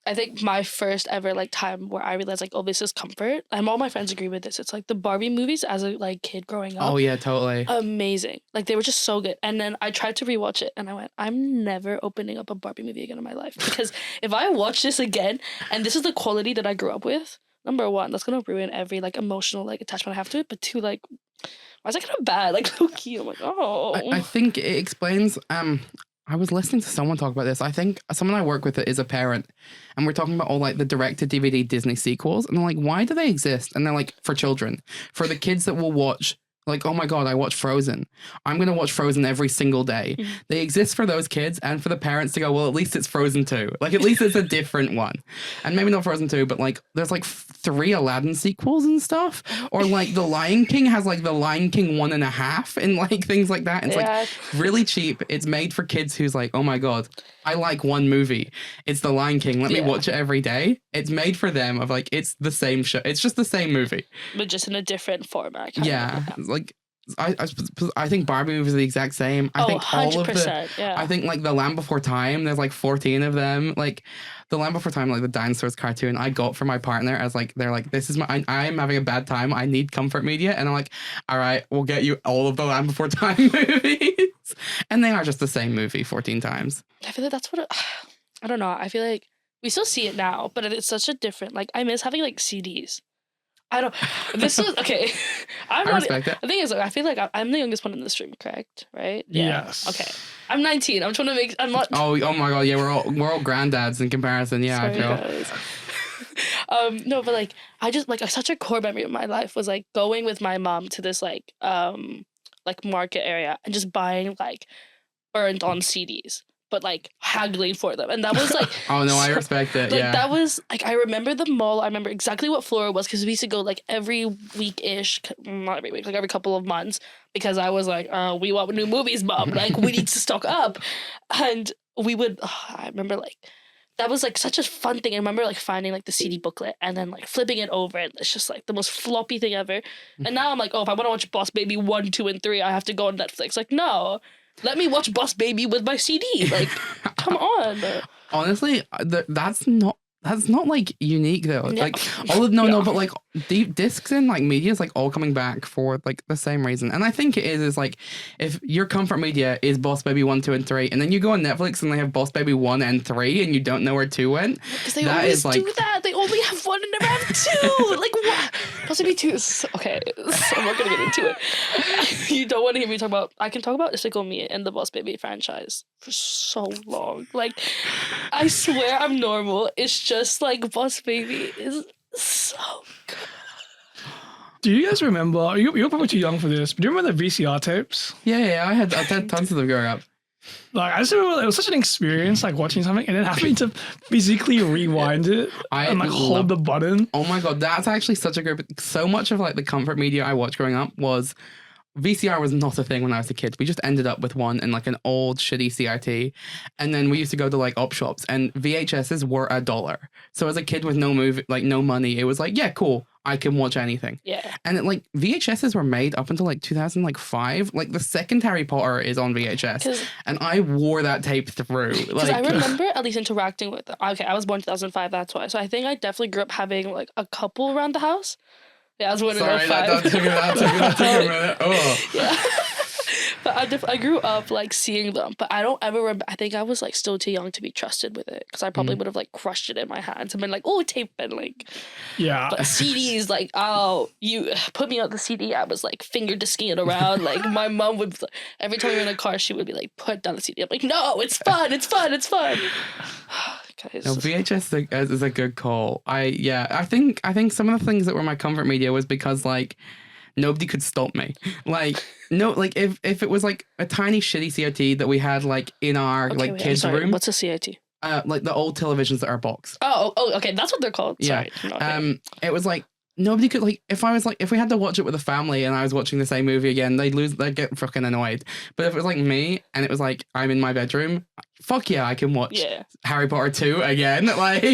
I think my first ever like time where I realized like, oh, this is comfort, and all my friends agree with this. It's like the Barbie movies as a like kid growing up. Oh yeah, totally. Amazing. Like, they were just so good. And then I tried to rewatch it, and I went, I'm never opening up a Barbie movie again in my life, because if I watch this again, and this is the quality that I grew up with, number one, that's gonna ruin every like emotional like attachment I have to it. But two, like, why is that kind of bad? Like, low key, I'm like, oh. I think it explains. I was listening to someone talk about this. I think someone I work with is a parent, and we're talking about all like the direct-to-DVD Disney sequels, and they're like, why do they exist? And they're like, for children, for the kids that will watch. Like, oh my God, I watch Frozen. I'm going to watch Frozen every single day. Mm-hmm. They exist for those kids and for the parents to go, well, at least it's Frozen 2. Like, at least it's a different one. And maybe not Frozen 2, but like, there's like 3 Aladdin sequels and stuff. Or like, The Lion King has like The Lion King 1.5 and like things like that. And it's like really cheap. It's made for kids who's like, oh my God, I like one movie. It's The Lion King. Let me watch it every day. It's made for them of like, it's the same show. It's just the same movie. But just in a different format. Yeah. Like, I think Barbie movies are the exact same. I think 100%, all of the, I think like The Land Before Time, there's like 14 of them. Like The Land Before Time, like the dinosaurs cartoon, I got for my partner as like, they're like, this is I'm having a bad time. I need comfort media. And I'm like, all right, we'll get you all of the Land Before Time movies. And they are just the same movie 14 times. I feel like that's what I don't know. I feel like we still see it now, but it's such a different, like, I miss having like CDs. I don't. This was okay. I respect it. The thing is, I feel like I'm the youngest one in the stream, correct? Right? Yeah. Yes. Okay. I'm 19. I'm trying to make. I'm not. Oh my God! Yeah, we're all granddads in comparison. Yeah, sorry, I feel. No, but like I just like such a core memory of my life was like going with my mom to this like market area and just buying like burned on CDs. But like haggling for them, and that was like oh no, I respect it. Like, yeah, that was like I remember the mall. I remember exactly what floor it was because we used to go like every week-ish, not every week, like every couple of months. Because I was like, we want new movies, Mom. Like we need to stock up, and we would. I remember like that was like such a fun thing. I remember like finding like the CD booklet and then like flipping it over, and it's just like the most floppy thing ever. And now I'm like, oh, if I want to watch Boss Baby 1, 2, and 3, I have to go on Netflix. Like no. Let me watch Boss Baby with my CD. Like, come on. Honestly, that's not That's not like unique though. Yeah. Like all of no, but like deep discs in like media is like all coming back for like the same reason. And I think it is like if your comfort media is Boss Baby 1, 2, and 3, and then you go on Netflix and they have Boss Baby 1 and 3 and you don't know where 2 went. Because they always do that. They only have 1 and never have 2. Like what? Boss Baby 2 is okay. So I'm not gonna get into it. You don't want to hear me talk about. I can talk about Isekai Me and the Boss Baby franchise for so long. Like I swear I'm normal. It's just like Boss Baby is so good. Do you guys remember? You're probably too young for this, but do you remember the VCR tapes? Yeah, I had tons of them growing up. Like I just remember it was such an experience, like watching something and then having to physically rewind it and like hold the button. Oh my god, that's actually such a great. So much of like the comfort media I watched growing up was. VCR was not a thing when I was a kid. We just ended up with one in like an old shitty CRT. And then we used to go to like op shops and VHSs were $1. So as a kid with no money, it was like, yeah, cool. I can watch anything. Yeah. And it, like VHSs were made up until like 2005. Like the second Harry Potter is on VHS. And I wore that tape through. Because I remember at least interacting with them. Okay, I was born in 2005, that's why. So I think I definitely grew up having like a couple around the house. Yeah, I was born in 05. That took a minute. Oh. Yeah. But I grew up like seeing them, but I don't ever remember. I think I was like still too young to be trusted with it because I probably would have like crushed it in my hands and been like, oh, tape and like. Yeah. But CDs, like, oh, you put me on the CD. I was like finger disking it around. Like my mom would, every time we were in a car, she would be like, put down the CD. I'm like, no, it's fun. It's fun. It's fun. Guys. No, VHS is a good call. I think some of the things that were my comfort media was because like nobody could stop me. Like no, like if it was like a tiny shitty CRT that we had like in our kids' room. What's a CRT? Like the old televisions that are boxed. Oh, okay, that's what they're called. Yeah. Sorry. It was like nobody could like if we had to watch it with a family and I was watching the same movie again, they'd get fucking annoyed. But if it was like me and it was like I'm in my bedroom, fuck yeah, I can watch Harry Potter 2 again. Like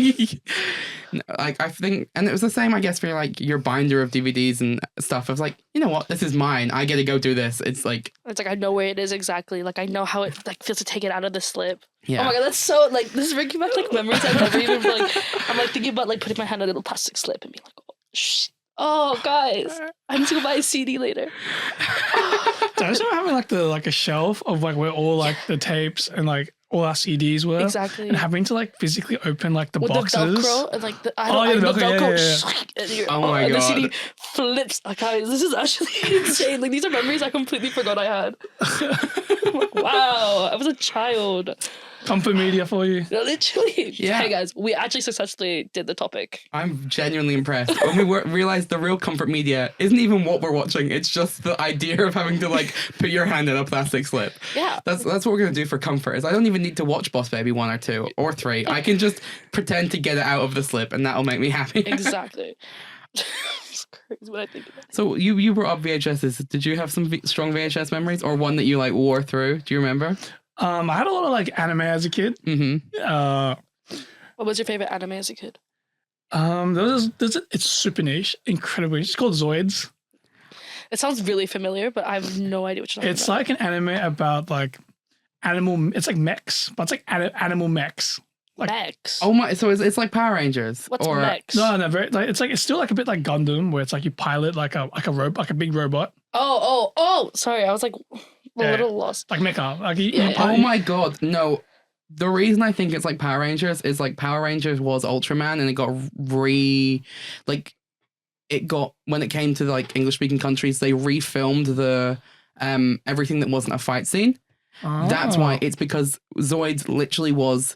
I think, and it was the same, I guess, for like your binder of DVDs and stuff. I was like, you know what, this is mine. I get to go do this. It's like I know where it is exactly. Like I know how it like feels to take it out of the slip. Yeah. Oh my god, that's so like this is bringing back like memories I've never even like. I'm like thinking about like putting my hand on a little plastic slip and being like, oh guys, I need to go buy a CD later. So I just remember having like a shelf of like where all like the tapes and like all our CDs were. Exactly. And having to like physically open like the with boxes. The Velcro and like the Velcro. Yeah. Oh my god. And the CD flips. Like, guys, this is actually insane. Like these are memories I completely forgot I had. I'm like, wow, I was a child. Comfort media for you. No, literally. Yeah. Hey guys, we actually successfully did the topic. I'm genuinely impressed. When we realized the real comfort media isn't even what we're watching, it's just the idea of having to like put your hand in a plastic slip. Yeah. That's what we're gonna do for comfort. Is I don't even need to watch Boss Baby 1 or 2 or 3. I can just pretend to get it out of the slip and that'll make me happy. Exactly. It's crazy when I think about it. So you brought up VHSs. Did you have some strong VHS memories or one that you like wore through? Do you remember? I had a lot of like anime as a kid. Mm-hmm. What was your favorite anime as a kid? It's super niche, incredibly niche. It's called Zoids. It sounds really familiar, but I have no idea what you're talking about. It's like an anime about like animal. It's like mechs, but it's like animal mechs. Like, MACS. Oh my! So it's like Power Rangers. What's MACS? No, very like it's still like a bit like Gundam, where it's like you pilot like a robot, like a big robot. Oh! Sorry, I was like a little lost. Like mecha. Like Oh my god! No, the reason I think it's like Power Rangers is like Power Rangers was Ultraman, and it got when it came to like English speaking countries, they refilmed the everything that wasn't a fight scene. Oh. That's why. It's because Zoids literally was.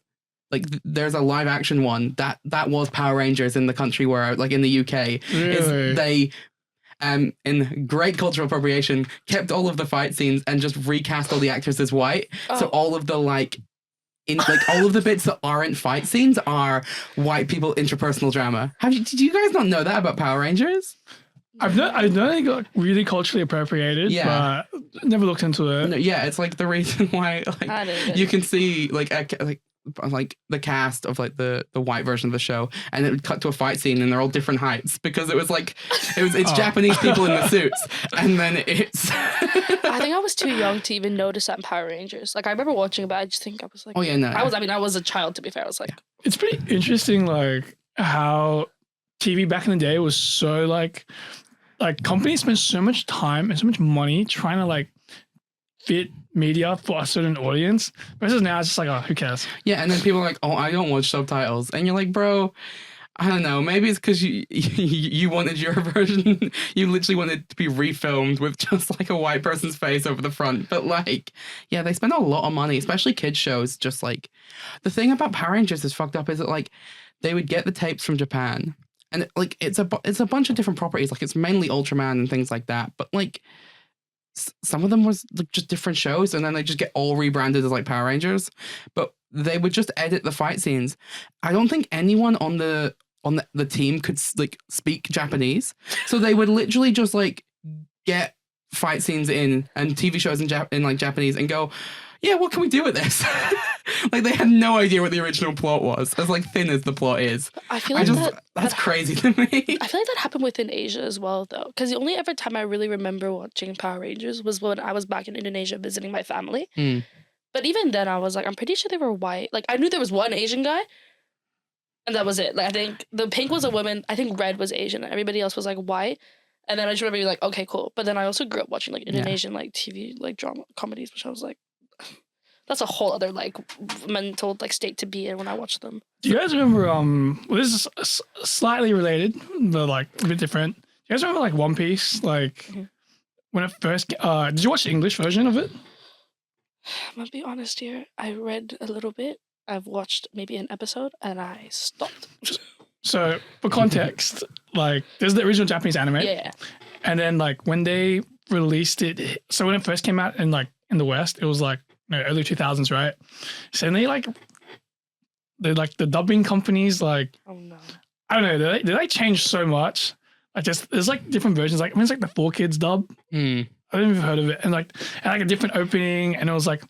Like there's a live action one that was Power Rangers in the country where like in the UK is they in great cultural appropriation kept all of the fight scenes and just recast all the actors as white. So all of the all of the bits that aren't fight scenes are white people interpersonal drama. Did you guys not know that about Power Rangers? I know they got really culturally appropriated, but never looked into it. No, yeah, it's like the reason why like you can see like like the cast of like the white version of the show, and it would cut to a fight scene and they're all different heights because it was like it's Japanese people in the suits, and then it's I think I was too young to even notice that in Power Rangers. Like I remember watching it, but I just think I was like, oh yeah, no, I was a child, to be fair. I was like, It's pretty interesting, like how TV back in the day was so like companies spent so much time and so much money trying to like fit media for a certain audience versus now it's just like, oh, who cares? yeah, and then people are like, oh, I don't watch subtitles, and you're like, bro, I don't know, maybe it's because you wanted your version, you literally wanted to be refilmed with just like a white person's face over the front, but like, yeah, they spend a lot of money, especially kids shows. Just like the thing about Power Rangers is fucked up is that like they would get the tapes from Japan, and like it's a bunch of different properties, like it's mainly Ultraman and things like that, but like some of them was like just different shows, and then they just get all rebranded as like Power Rangers, but they would just edit the fight scenes. I don't think anyone on the team could like speak Japanese, so they would literally just like get fight scenes in and TV shows in like Japanese and go, yeah, what can we do with this? Like they had no idea what the original plot was, as like thin as the plot is. I feel like that's crazy to me. I feel like that happened within Asia as well, though, because the only ever time I really remember watching Power Rangers was when I was back in Indonesia visiting my family. But even then, I was like, I'm pretty sure they were white. Like I knew there was one Asian guy, and that was it. Like I think the pink was a woman. I think red was Asian, and everybody else was like white. And then I just remember being like, okay, cool. But then I also grew up watching like Indonesian like TV like drama comedies, which I was like, that's a whole other like mental like state to be in when I watch them. Do you guys remember? Well, this is slightly related, but like a bit different. Do you guys remember like One Piece? Like when it first, did you watch the English version of it? I'm gonna be honest here. I read a little bit. I've watched maybe an episode and I stopped. So for context, like there's the original Japanese anime. Yeah. And then like when they released it, so when it first came out in like in the West, it was like early 2000s, right? So then the dubbing companies like, oh no, I don't know, they changed so much. Like just there's like different versions. Like I mean, it's like the 4Kids dub. I don't even heard of it, and like a different opening, and it was like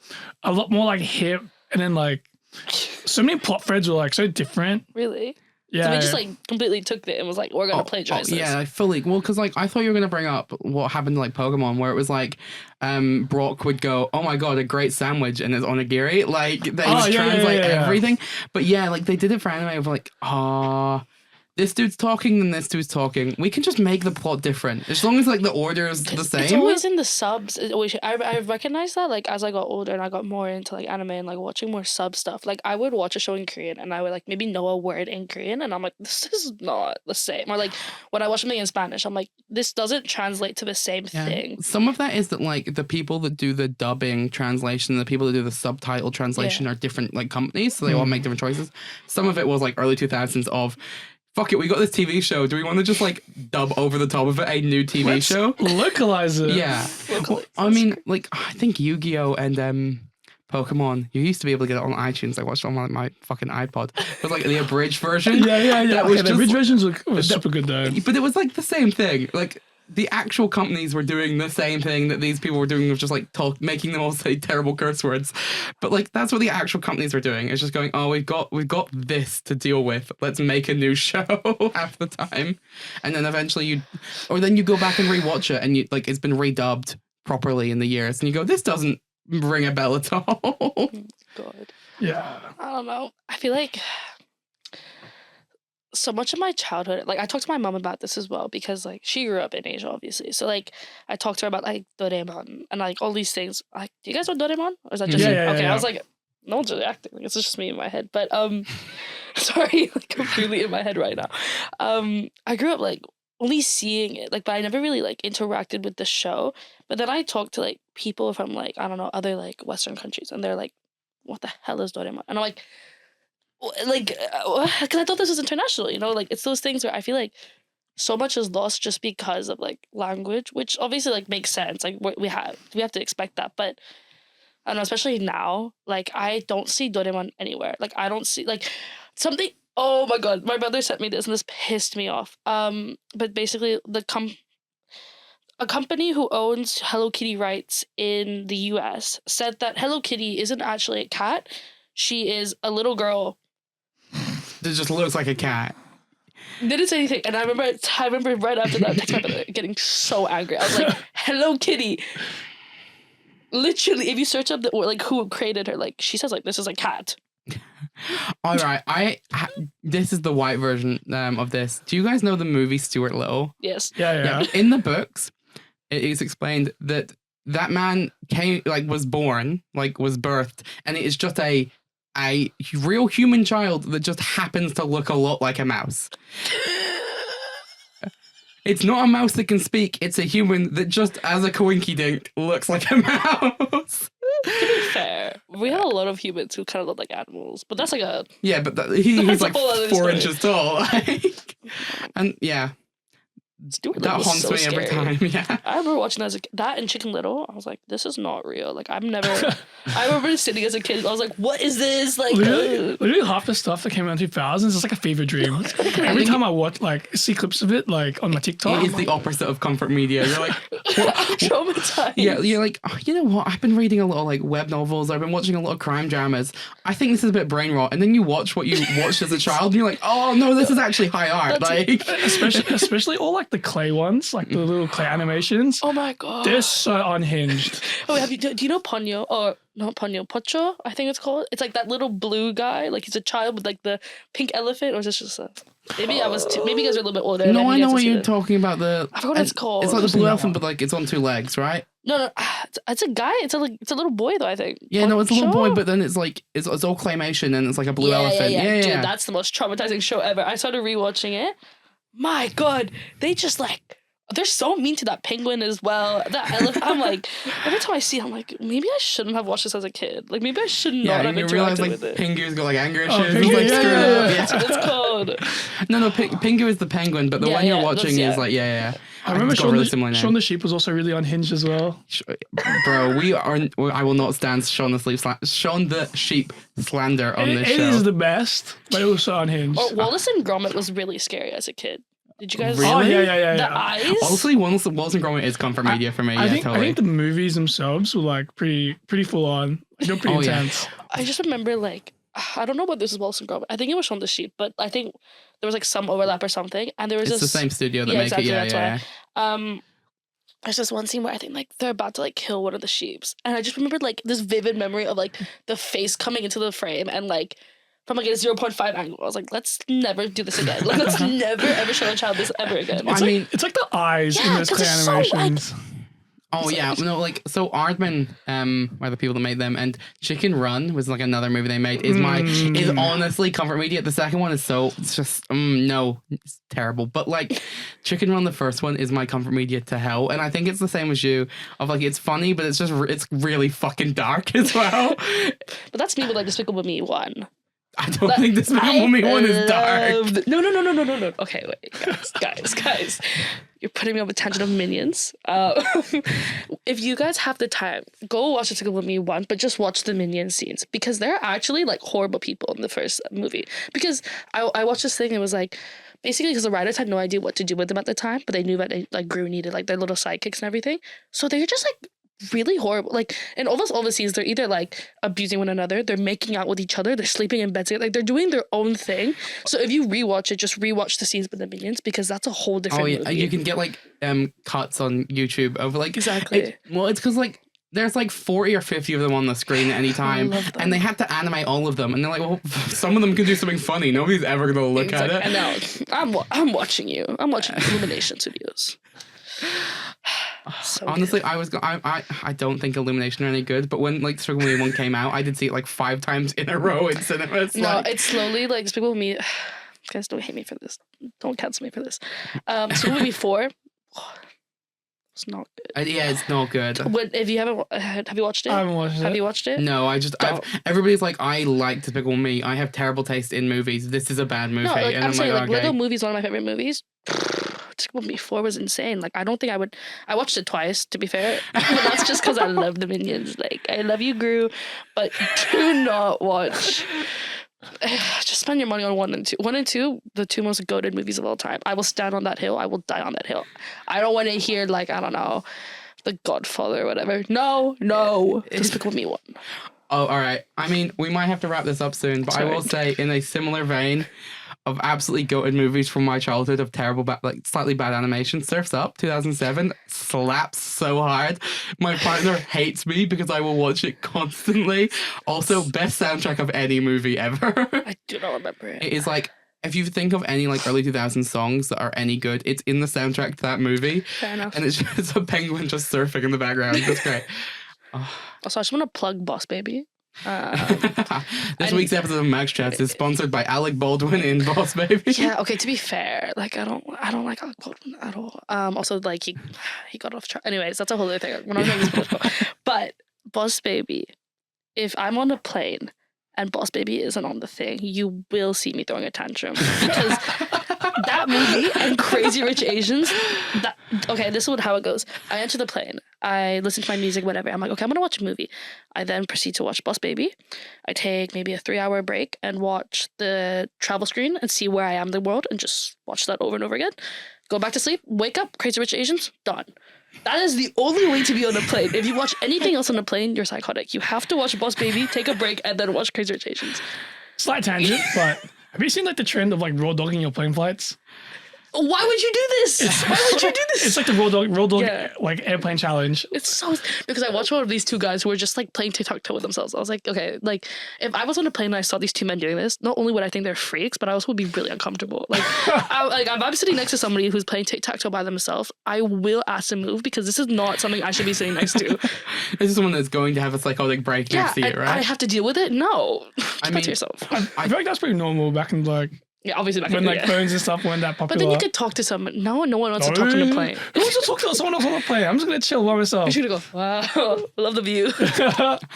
a lot more like hip, and then like so many plot threads were like so different. Really? Yeah. So we just like completely took it and was like, we're gonna plagiarize this. Yeah, I fully. Well, because like I thought you were gonna bring up what happened to like Pokemon, where it was like, Brock would go, "Oh my god, a great sandwich," and it's onigiri. Like they would translate everything. But yeah, like they did it for anime of like, this dude's talking and this dude's talking. We can just make the plot different as long as like the order is the same. It's always in the subs. I recognized that like as I got older and I got more into like anime and like watching more sub stuff. Like I would watch a show in Korean and I would like maybe know a word in Korean and I'm like, this is not the same. Or like when I watch something in Spanish, I'm like, this doesn't translate to the same thing. Some of that is that like the people that do the dubbing translation, the people that do the subtitle translation are different like companies, so they all make different choices. Some of it was like early 2000s of, fuck it, we got this TV show. Do we want to just like dub over the top of it a new TV show? Localize it. Yeah. Well, I mean, like I think Yu-Gi-Oh and Pokemon. You used to be able to get it on iTunes. I watched it on my fucking iPod. It was like the abridged version. Yeah. That was the abridged versions were super good though. But it was like the same thing. Like the actual companies were doing the same thing that these people were doing, of just like making them all say terrible curse words. But like that's what the actual companies were doing. It's just going, oh, we've got this to deal with. Let's make a new show half the time, and then eventually you go back and rewatch it, and you like it's been redubbed properly in the years, and you go, this doesn't ring a bell at all. God. Yeah. I don't know. I feel like so much of my childhood, like I talked to my mom about this as well because like she grew up in Asia, obviously. So like I talked to her about like Doraemon and like all these things. Like, do you guys know Doraemon? Or is that just okay? I was like, no one's really acting. Like, it's just me in my head. But sorry, like completely in my head right now. I grew up like only seeing it, like, but I never really like interacted with the show. But then I talked to like people from like I don't know other like Western countries, and they're like, what the hell is Doraemon? And I'm like, because I thought this was international, you know, like it's those things where I feel like so much is lost just because of like language, which obviously like makes sense. Like we have to expect that, but I don't know, especially now, like I don't see Doraemon anywhere. Like I don't see like something. Oh my god, my brother sent me this and this pissed me off. But basically a company who owns Hello Kitty rights in the US said that Hello Kitty isn't actually a cat. She is a little girl. It just looks like a cat. Didn't say anything, and I remember right after that text my brother getting so angry. I was like, "Hello, Kitty." Literally, if you search up who created her, like she says like this is a cat. All right, this is the white version of this. Do you guys know the movie Stuart Little? Yes. Yeah. In the books, it is explained that man was born, was birthed, and it is just a real human child that just happens to look a lot like a mouse. It's not a mouse that can speak. It's a human that just, as a coinkydink, looks like a mouse. To be fair, we have a lot of humans who kind of look like animals, but that's like a... Yeah, but he's like 4 story. inches tall. And yeah. Stuart That was haunts so me every scary. time, yeah. I remember watching that and Chicken Little. I was like, this is not real. Like, I've never... I remember sitting as a kid, I was like, what is this? Like, literally half the stuff that came out in the 2000s is like a fever dream. Every time I watch, see clips of it, on my TikTok. It is the opposite of comfort media. You're like... traumatized. Yeah, you're like, oh, you know what? I've been reading a lot of web novels. I've been watching a lot of crime dramas. I think this is a bit brain rot. And then you watch what you watched as a child and you're like, oh no, this is actually high art. Especially all the clay ones, the little clay animations. Oh my god. They're so unhinged. Oh, do you know Ponyo? Or not Ponyo, Pocho, I think it's called. It's that little blue guy. He's a child with the pink elephant. Or is this just maybe I was maybe you guys are a little bit older. No, I know what you're talking about. I forgot what it's called. It's like the blue elephant, but it's on 2 legs, right? No, it's a guy. It's a little boy though, I think. Yeah, no, it's a little boy, but then it's it's all claymation and it's like a blue elephant. Yeah. Dude, that's the most traumatizing show ever. I started rewatching it. My god, they just they're so mean to that penguin as well. That elephant, I'm like, every time I see it, I'm like, maybe I shouldn't have watched this as a kid. Maybe I should not have interacted with it. Pingu's got anger issues. Pingu, That's what it's called. No, Pingu is the penguin, but the one you're watching is I remember Shaun the Sheep was also really unhinged as well. Bro, I will not stand Shaun the Sheep slander on this show. It is the best, but it was so unhinged. Wallace and Gromit was really scary as a kid. Did you guys? Really? Oh yeah. The eyes. Honestly, Wallace and Gromit is comfort media for me. I think totally. the movies themselves were pretty full on. They're pretty intense. I just remember I don't know what this is Wallace and Gromit. I think it was Shaun the Sheep, but I think there was some overlap or something, and there was the same studio that make exactly, it. Yeah. There's this one scene where I think they're about to kill one of the sheeps, and I just remembered this vivid memory of the face coming into the frame and from a 0.5 angle. I was like, let's never do this again. Let's never ever show a child this ever again. It's like the eyes in those clay animations. Oh yeah, no, so Aardman are the people that made them, and Chicken Run was another movie they made. Is honestly comfort media. The second one is it's just no, it's terrible. But Chicken Run, the first one, is my comfort media to hell, and I think it's the same as you. Of it's funny, but it's just it's really fucking dark as well. But that's me with Despicable Me 1. I don't think Despicable Me 1 is dark. No. Okay, wait, guys. You're putting me on a tangent of Minions. If you guys have the time, go watch Despicable Me 1, but just watch the Minion scenes, because they're actually horrible people in the first movie. Because I watched this thing and it was basically because the writers had no idea what to do with them at the time, but they knew that they Gru needed their little sidekicks and everything. So they're just really horrible. In almost all the scenes, they're either abusing one another, they're making out with each other, they're sleeping in bed together, they're doing their own thing. So if you rewatch it, just rewatch the scenes with the Minions, because that's a whole different movie. You can get cuts on YouTube of exactly. It's because there's 40 or 50 of them on the screen at any time, and they have to animate all of them, and they're well, some of them can do something funny. Nobody's ever gonna look at it. I know. I'm watching you. I'm watching Illumination's videos. So honestly, good. I don't think Illumination are any good, but when Despicable Me 1 came out, I did see it 5 times in a row in cinemas. No, it's slowly Despicable Me. Guys, don't hate me for this. Don't cancel me for this. Despicable Me 4. It's not good. Yeah, it's not good. If you haven't, have you watched it? I haven't watched it. Have you watched it? No, everybody's I like Despicable Me. I have terrible taste in movies. This is a bad movie. No, and I'm saying okay. Lego Movie is one of my favorite movies. Despicable Me 4 was insane. I don't think I would. I watched it twice, to be fair. But that's just because I love the Minions. I love you, Gru, but do not watch. Just spend your money on 1 and 2. 1 and 2, the 2 most goated movies of all time. I will stand on that hill. I will die on that hill. I don't want to hear I don't know, The Godfather or whatever. No. Despicable Me 1. Oh, all right. I mean, we might have to wrap this up soon, but I will say, in a similar vein of absolutely goated movies from my childhood of terrible, like slightly bad animation, Surf's Up 2007 slaps so hard. My partner hates me because I will watch it constantly. Also, best soundtrack of any movie ever. I do not remember it. It is like, if you think of any like early 2000s songs that are any good, it's in the soundtrack to that movie. Fair enough. And it's just a penguin just surfing in the background. That's great. Also, I just want to plug Boss Baby. This week's episode of Max Chats is sponsored by Alec Baldwin in Boss Baby. Yeah, okay, to be fair, like I don't like Alec Baldwin at all. Also like he got off track. Anyways, that's a whole other thing. We're not making this political. But Boss Baby, if I'm on a plane and Boss Baby isn't on the thing, you will see me throwing a tantrum because that movie and Crazy Rich Asians. Okay, this is how it goes. I enter the plane. I listen to my music, whatever. I'm like, okay, I'm gonna watch a movie. I then proceed to watch Boss Baby. I take maybe a 3-hour break and watch the travel screen and see where I am in the world and just watch that over and over again. Go back to sleep. Wake up. Crazy Rich Asians. Done. That is the only way to be on a plane. If you watch anything else on a plane, you're psychotic. You have to watch Boss Baby, take a break, and then watch Crazy Rich Asians. Slight tangent, but have you seen like the trend of like raw dogging your plane flights? Why would you do this? Why would you do this? It's like the raw dog like airplane challenge. It's so because I watched one of these two guys who were just like playing tic-tac-toe with themselves. I was like, okay, like if I was on a plane and I saw these two men doing this, not only would I think they're freaks, but I also would be really uncomfortable. Like, if I'm sitting next to somebody who's playing tic-tac-toe by themselves, I will ask them to move because this is not something I should be sitting next to. This is someone that's going to have a psychotic break next to you, right? I have to deal with it. No, I keep mean, to yourself. I feel like that's pretty normal back in like. Yeah, obviously back when in the like phones and stuff weren't that popular. But then you could talk to someone. No one wants to talk on the plane. Who wants to talk to someone else on the plane? I'm just gonna chill by myself. You're gonna go, wow, love the view.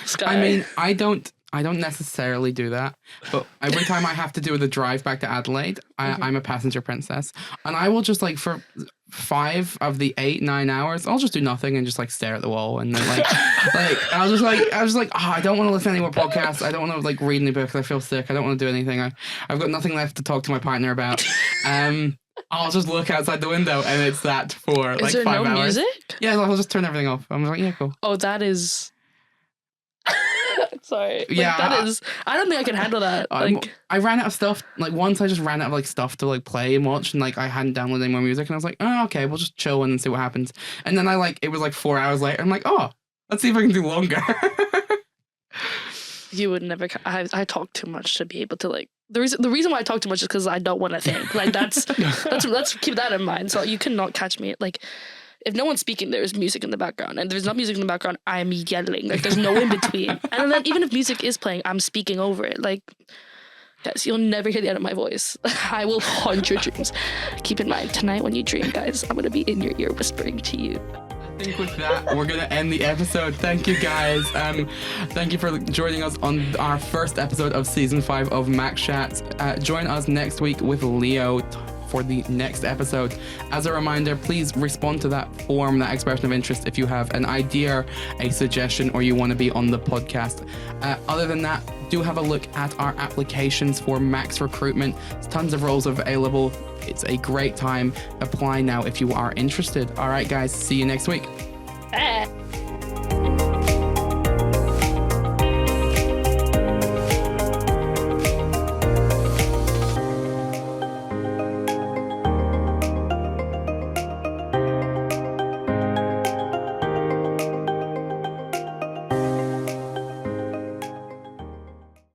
Sky. I mean, I don't necessarily do that, but every time I have to do the drive back to Adelaide, I'm a passenger princess, and I will just like for 5 of the 8-9 hours, I'll just do nothing and just like stare at the wall, and then like I was just like, oh, I don't want to listen to any more podcasts. I don't want to like read any books. I feel sick. I don't want to do anything. I've got nothing left to talk to my partner about. I'll just look outside the window, and it's that for like 5 hours. Is there no music? Yeah, I'll just turn everything off. I'm like, yeah, cool. Oh, that is. Sorry. Yeah, that is. I don't think I can handle that. I ran out of stuff. Like once I just ran out of like stuff to like play and watch, and like I hadn't downloaded any more music, and I was like, oh, okay, we'll just chill and see what happens. And then it was like 4 hours later. I'm like, oh, let's see if I can do longer. You would never. I talk too much to be able to like. The reason why I talk too much is because I don't want to think. Like that's let's keep that in mind. So you cannot catch me like. If no one's speaking, there's music in the background. And if there's not music in the background, I'm yelling. Like, there's no in between. And then even if music is playing, I'm speaking over it. Like, guys, you'll never hear the end of my voice. I will haunt your dreams. Keep in mind, tonight when you dream, guys, I'm going to be in your ear whispering to you. I think with that, we're going to end the episode. Thank you, guys. Thank you for joining us on our first episode of Season 5 of Max Chats. Join us next week with Leo for the next episode. As a reminder, please respond to that form, that expression of interest, if you have an idea, a suggestion, or you want to be on the podcast. Other than that, do have a look at our applications for Max Recruitment. There's tons of roles available. It's a great time. Apply now if you are interested. All right, guys, see you next week. Bye.